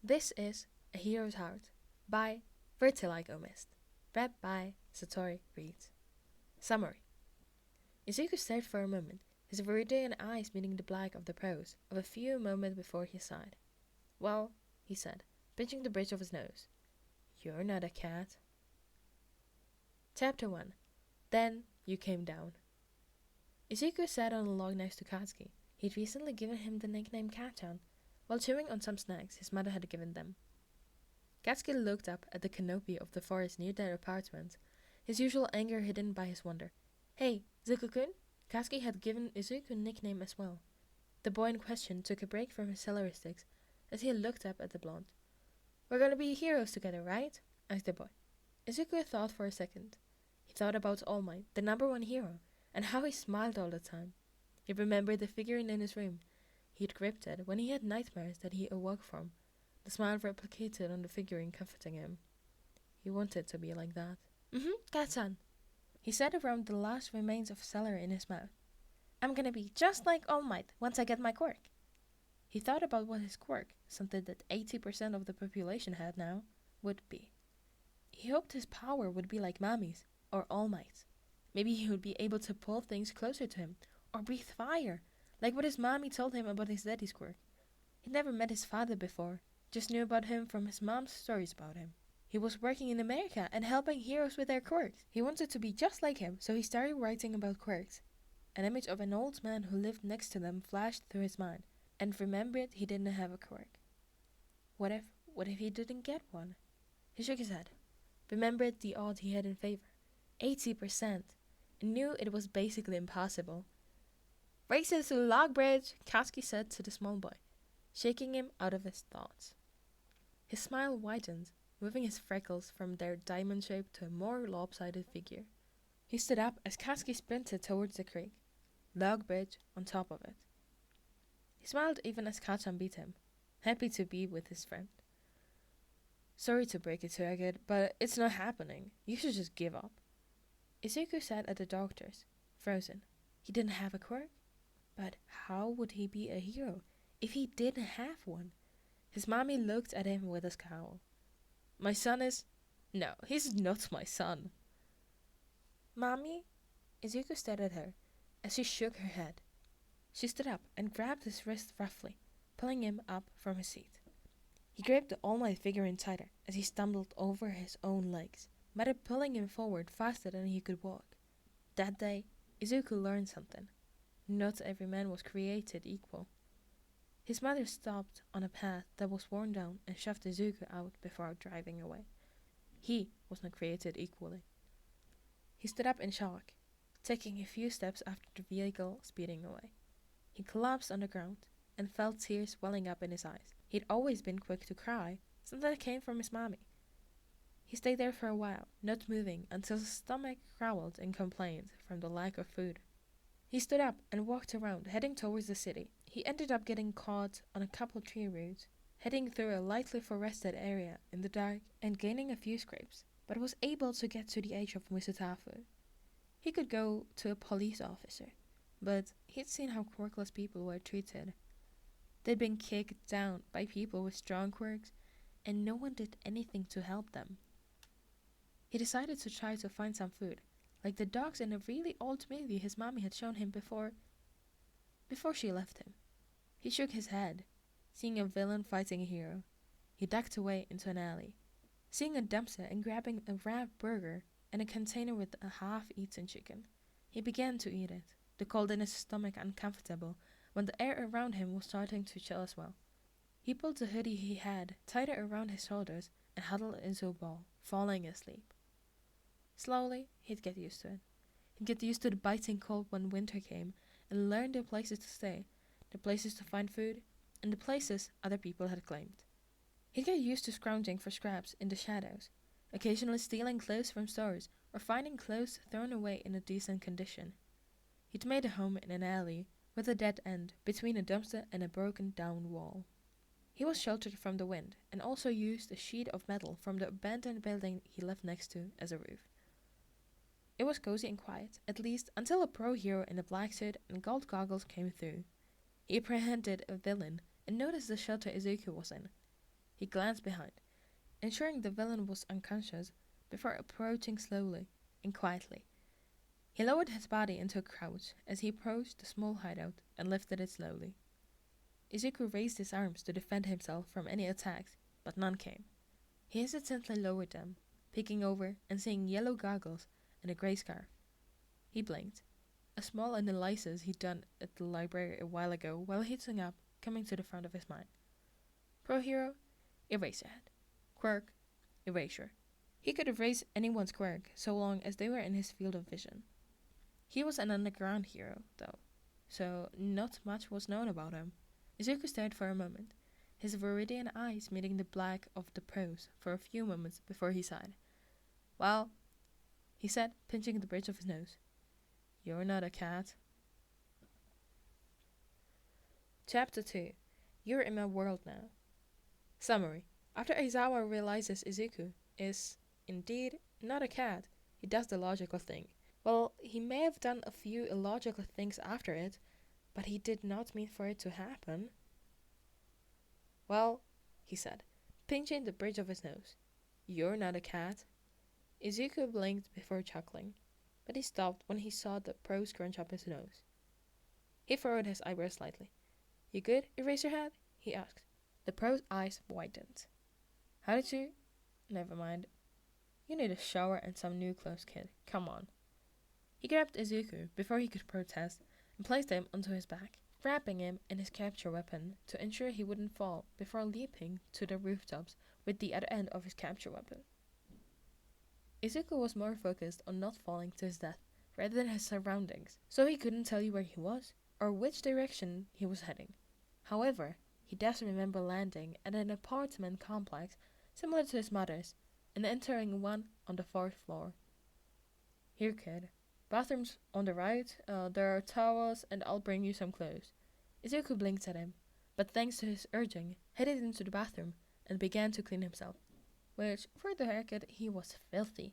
This is A Hero's Heart by VertiligoMist, read by Satori Reads. Summary. Izuku stared for a moment, his viridian eyes meeting the black of the prose of a few moments before he sighed. Well, he said, pinching the bridge of his nose. You're not a cat. Chapter 1. Then you came down. Izuku sat on a log next to Katsuki. He'd recently given him the nickname Cat-chan, while chewing on some snacks his mother had given them. Katsuki looked up at the canopy of the forest near their apartment, his usual anger hidden by his wonder. Hey, Izuku-kun? Katsuki had given Izuku a nickname as well. The boy in question took a break from his celery sticks as he looked up at the blonde. We're gonna be heroes together, right? Asked the boy. Izuku thought for a second. He thought about All Might, the #1 hero, and how he smiled all the time. He remembered the figurine in his room. He'd gripped it when he had nightmares that he awoke from, the smile replicated on the figurine comforting him. He wanted to be like that. Cat-san, he said around the last remains of celery in his mouth. I'm gonna be just like All Might once I get my quirk. He thought about what his quirk, something that 80% of the population had now, would be. He hoped his power would be like Mami's, or All Might's. Maybe he would be able to pull things closer to him, or breathe fire, like what his mommy told him about his daddy's quirk. He'd never met his father before, just knew about him from his mom's stories about him. He was working in America and helping heroes with their quirks. He wanted to be just like him, so he started writing about quirks. An image of an old man who lived next to them flashed through his mind, and remembered he didn't have a quirk. What if he didn't get one? He shook his head, remembered the odds he had in favor, 80%, and knew it was basically impossible. Races to the log bridge, Katsuki said to the small boy, shaking him out of his thoughts. His smile widened, moving his freckles from their diamond shape to a more lopsided figure. He stood up as Katsuki sprinted towards the creek, log bridge on top of it. He smiled even as Cat-chan beat him, happy to be with his friend. Sorry to break it to you again, but it's not happening. You should just give up. Izuku sat at the doctor's, frozen. He didn't have a quirk? But how would he be a hero if he didn't have one? His mommy looked at him with a scowl. My son is... No, he's not my son. Mommy? Izuku stared at her as she shook her head. She stood up and grabbed his wrist roughly, pulling him up from his seat. He gripped the All Might figurine tighter as he stumbled over his own legs, mother pulling him forward faster than he could walk. That day, Izuku learned something. Not every man was created equal. His mother stopped on a path that was worn down and shoved Izuku out before driving away. He was not created equally. He stood up in shock, taking a few steps after the vehicle speeding away. He collapsed on the ground and felt tears welling up in his eyes. He'd always been quick to cry, something that came from his mommy. He stayed there for a while, not moving until his stomach growled in complaint from the lack of food. He stood up and walked around, heading towards the city. He ended up getting caught on a couple tree roots, heading through a lightly forested area in the dark and gaining a few scrapes, but was able to get to the edge of Musutafu. He could go to a police officer, but he'd seen how quirkless people were treated. They'd been kicked down by people with strong quirks, and no one did anything to help them. He decided to try to find some food, like the dogs in a really old movie his mommy had shown him before she left him. He shook his head, seeing a villain fighting a hero. He ducked away into an alley, seeing a dumpster and grabbing a wrapped burger and a container with a half-eaten chicken. He began to eat it, the cold in his stomach uncomfortable, when the air around him was starting to chill as well. He pulled the hoodie he had tighter around his shoulders and huddled into a ball, falling asleep. Slowly, he'd get used to it. He'd get used to the biting cold when winter came and learn the places to stay, the places to find food, and the places other people had claimed. He'd get used to scrounging for scraps in the shadows, occasionally stealing clothes from stores or finding clothes thrown away in a decent condition. He'd made a home in an alley with a dead end between a dumpster and a broken down wall. He was sheltered from the wind and also used a sheet of metal from the abandoned building he lived next to as a roof. It was cozy and quiet, at least until a pro hero in a black suit and gold goggles came through. He apprehended a villain and noticed the shelter Izuku was in. He glanced behind, ensuring the villain was unconscious before approaching slowly and quietly. He lowered his body into a crouch as he approached the small hideout and lifted it slowly. Izuku raised his arms to defend himself from any attacks, but none came. He hesitantly lowered them, peeking over and seeing yellow goggles and a grey scarf. He blinked, a small analysis he'd done at the library a while ago while heating up coming to the front of his mind. Pro hero, Eraserhead. Quirk, Erasure. He could erase anyone's quirk so long as they were in his field of vision. He was an underground hero, though, so not much was known about him. Izuku stared for a moment, his viridian eyes meeting the black of the prose for a few moments before he sighed. Well, he said, pinching the bridge of his nose. You're not a cat. Chapter 2. You're in my world now. Summary. After Aizawa realizes Izuku is, indeed, not a cat, he does the logical thing. Well, he may have done a few illogical things after it, but he did not mean for it to happen. Well, he said, pinching the bridge of his nose. You're not a cat. Izuku blinked before chuckling, but he stopped when he saw the pro scrunch up his nose. He furrowed his eyebrows slightly. You good, Eraserhead? He asked. The pro's eyes widened. How did you? Never mind. You need a shower and some new clothes, kid. Come on. He grabbed Izuku before he could protest and placed him onto his back, wrapping him in his capture weapon to ensure he wouldn't fall before leaping to the rooftops with the other end of his capture weapon. Izuku was more focused on not falling to his death rather than his surroundings, so he couldn't tell you where he was or which direction he was heading. However, he does remember landing at an apartment complex similar to his mother's and entering one on the 4th floor. Here, kid. Bathrooms on the right, there are towels and I'll bring you some clothes. Izuku blinked at him, but thanks to his urging, headed into the bathroom and began to clean himself, which, for the haircut, he was filthy.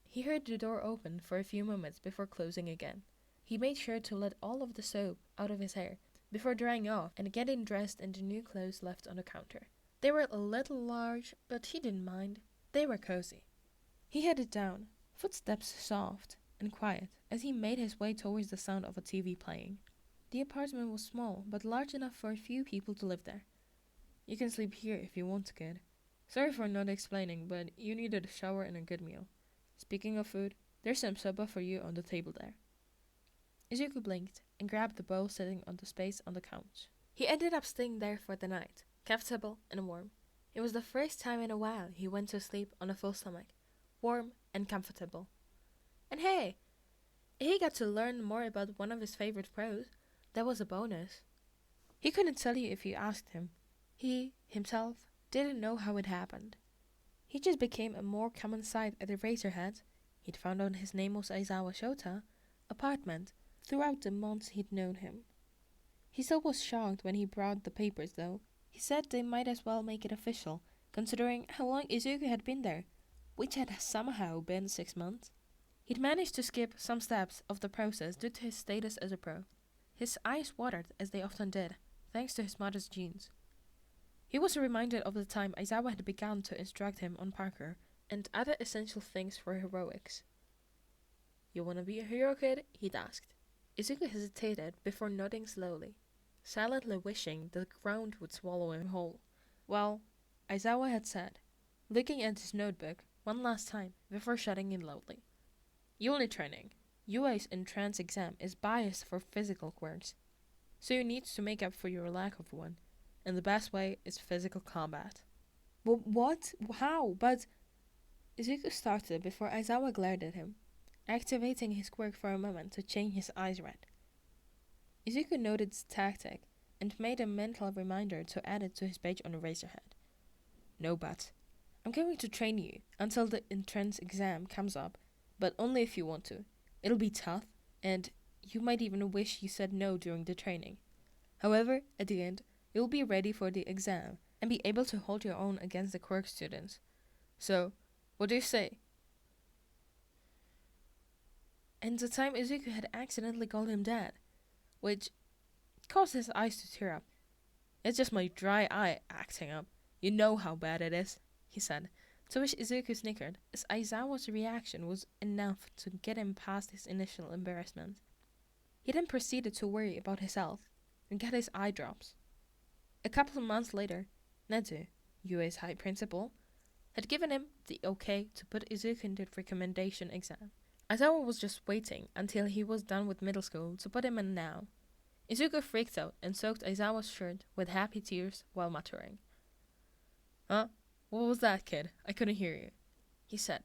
He heard the door open for a few moments before closing again. He made sure to let all of the soap out of his hair before drying off and getting dressed in the new clothes left on the counter. They were a little large, but he didn't mind. They were cozy. He headed down, footsteps soft and quiet, as he made his way towards the sound of a TV playing. The apartment was small, but large enough for a few people to live there. You can sleep here if you want to, kid. Sorry for not explaining, but you needed a shower and a good meal. Speaking of food, there's some soba for you on the table there. Izuku blinked and grabbed the bowl sitting on the space on the couch. He ended up staying there for the night, comfortable and warm. It was the first time in a while he went to sleep on a full stomach, warm and comfortable. And hey, he got to learn more about one of his favorite pros. That was a bonus. He couldn't tell you if you asked him. He, himself, didn't know how it happened. He just became a more common sight at the Razorhead, he'd found out his name was Aizawa Shota, apartment throughout the months he'd known him. He still was shocked when he brought the papers, though. He said they might as well make it official, considering how long Izuku had been there, which had somehow been 6 months. He'd managed to skip some steps of the process due to his status as a pro. His eyes watered, as they often did, thanks to his mother's genes. He was reminded of the time Aizawa had begun to instruct him on parkour and other essential things for heroics. You wanna be a hero, kid? He'd asked. Izuku hesitated before nodding slowly, silently wishing the ground would swallow him whole. Well, Aizawa had said, looking at his notebook one last time before shutting in loudly. You need training. UA's entrance exam is biased for physical quirks, so you need to make up for your lack of one, and the best way is physical combat. What? How? But... Izuku started before Aizawa glared at him, activating his quirk for a moment to change his eyes red. Izuku noted his tactic and made a mental reminder to add it to his page on the Razorhead. No but. I'm going to train you until the entrance exam comes up, but only if you want to. It'll be tough, and you might even wish you said no during the training. However, at the end, you'll be ready for the exam and be able to hold your own against the quirk students. So, what do you say? And the time Izuku had accidentally called him dad, which caused his eyes to tear up. It's just my dry eye acting up. You know how bad it is, he said, to which Izuku snickered, as Aizawa's reaction was enough to get him past his initial embarrassment. He then proceeded to worry about his health and get his eye drops. A couple of months later, Nezu, UA's high principal, had given him the okay to put Izuku in the recommendation exam. Aizawa was just waiting until he was done with middle school to put him in now. Izuku freaked out and soaked Aizawa's shirt with happy tears while muttering. Huh? What was that, kid? I couldn't hear you, he said,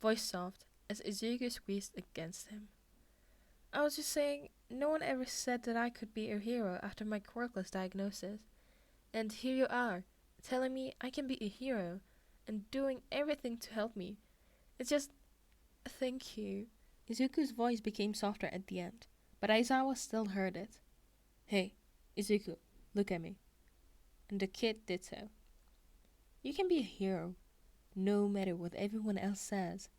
voice soft as Izuku squeezed against him. I was just saying, no one ever said that I could be a hero after my quirkless diagnosis. And here you are, telling me I can be a hero and doing everything to help me. It's just, thank you. Izuku's voice became softer at the end, but Aizawa still heard it. Hey, Izuku, look at me. And the kid did so. You can be a hero, no matter what everyone else says.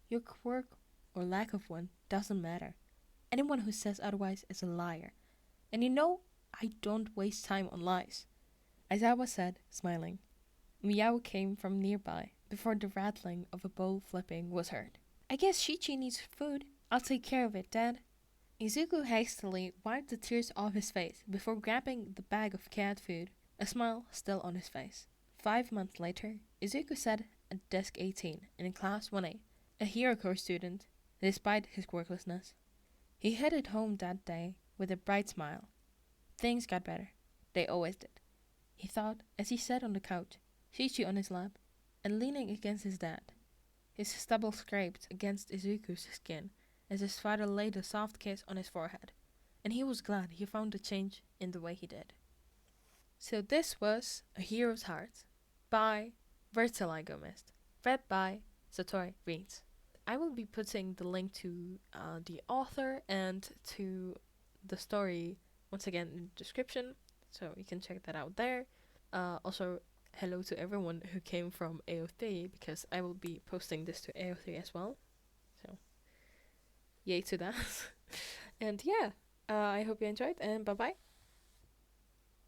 Your quirk or lack of one doesn't matter. Anyone who says otherwise is a liar. And you know, I don't waste time on lies, Aizawa said, smiling. Meow came from nearby before the rattling of a bowl flipping was heard. I guess Shichi needs food. I'll take care of it, Dad. Izuku hastily wiped the tears off his face before grabbing the bag of cat food, a smile still on his face. 5 months later, Izuku sat at desk 18 in class 1A, a hero course student, despite his quirklessness. He headed home that day with a bright smile. Things got better. They always did, he thought as he sat on the couch, Shichi on his lap, and leaning against his dad. His stubble scraped against Izuku's skin as his father laid a soft kiss on his forehead, and he was glad he found the change in the way he did. So this was A Hero's Heart by VertiligoMist, read by Satori Reads. I will be putting the link to the author and to the story once again in the description, so you can check that out there. Also, hello to everyone who came from AO3, because I will be posting this to AO3 as well. So, yay to that. And yeah, I hope you enjoyed, and bye bye.